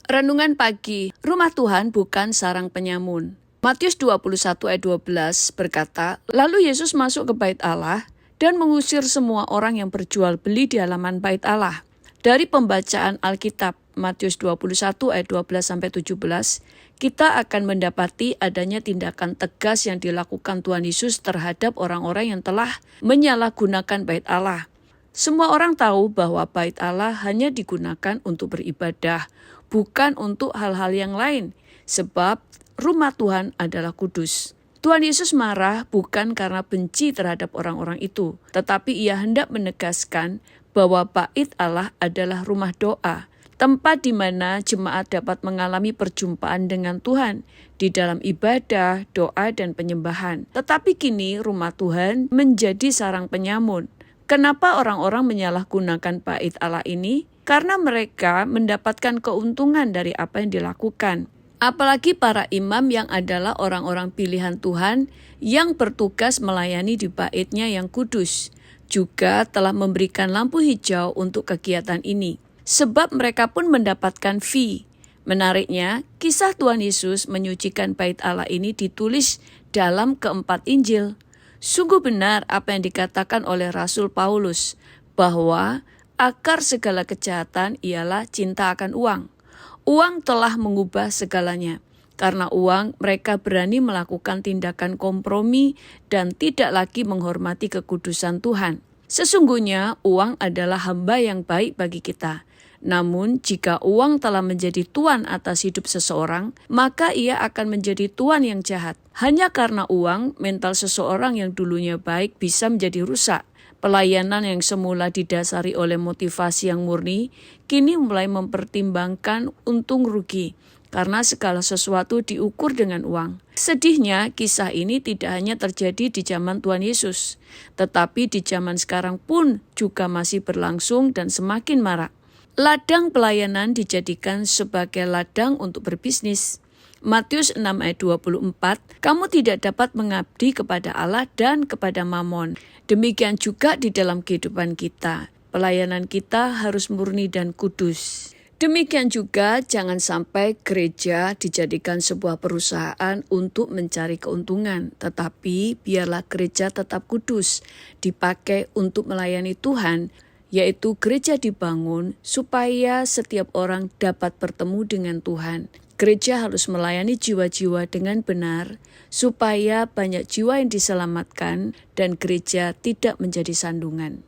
Renungan pagi, rumah Tuhan bukan sarang penyamun. Matius 21 ayat 12 berkata, lalu Yesus masuk ke bait Allah dan mengusir semua orang yang berjual beli di halaman bait Allah. Dari pembacaan Alkitab Matius 21 ayat 12-17, kita akan mendapati adanya tindakan tegas yang dilakukan Tuhan Yesus terhadap orang-orang yang telah menyalahgunakan bait Allah. Semua orang tahu bahwa bait Allah hanya digunakan untuk beribadah, bukan untuk hal-hal yang lain, sebab rumah Tuhan adalah kudus. Tuhan Yesus marah bukan karena benci terhadap orang-orang itu, tetapi ia hendak menegaskan bahwa bait Allah adalah rumah doa, tempat di mana jemaat dapat mengalami perjumpaan dengan Tuhan di dalam ibadah, doa, dan penyembahan. Tetapi kini rumah Tuhan menjadi sarang penyamun. Kenapa orang-orang menyalahgunakan bait Allah ini? Karena mereka mendapatkan keuntungan dari apa yang dilakukan. Apalagi para imam yang adalah orang-orang pilihan Tuhan yang bertugas melayani di bait-Nya yang kudus, juga telah memberikan lampu hijau untuk kegiatan ini. Sebab mereka pun mendapatkan fee. Menariknya, kisah Tuhan Yesus menyucikan bait Allah ini ditulis dalam keempat Injil. Sungguh benar apa yang dikatakan oleh Rasul Paulus, bahwa akar segala kejahatan ialah cinta akan uang. Uang telah mengubah segalanya. Karena uang, mereka berani melakukan tindakan kompromi dan tidak lagi menghormati kekudusan Tuhan. Sesungguhnya uang adalah hamba yang baik bagi kita. Namun jika uang telah menjadi tuan atas hidup seseorang, maka ia akan menjadi tuan yang jahat. Hanya karena uang, mental seseorang yang dulunya baik bisa menjadi rusak. Pelayanan yang semula didasari oleh motivasi yang murni, kini mulai mempertimbangkan untung rugi, karena segala sesuatu diukur dengan uang. Sedihnya, kisah ini tidak hanya terjadi di zaman Tuhan Yesus, tetapi di zaman sekarang pun juga masih berlangsung dan semakin marak. Ladang pelayanan dijadikan sebagai ladang untuk berbisnis. Matius 6 ayat 24, kamu tidak dapat mengabdi kepada Allah dan kepada Mamon. Demikian juga di dalam kehidupan kita. Pelayanan kita harus murni dan kudus. Demikian juga jangan sampai gereja dijadikan sebuah perusahaan untuk mencari keuntungan. Tetapi biarlah gereja tetap kudus, dipakai untuk melayani Tuhan, yaitu gereja dibangun supaya setiap orang dapat bertemu dengan Tuhan. Gereja harus melayani jiwa-jiwa dengan benar, supaya banyak jiwa yang diselamatkan dan gereja tidak menjadi sandungan.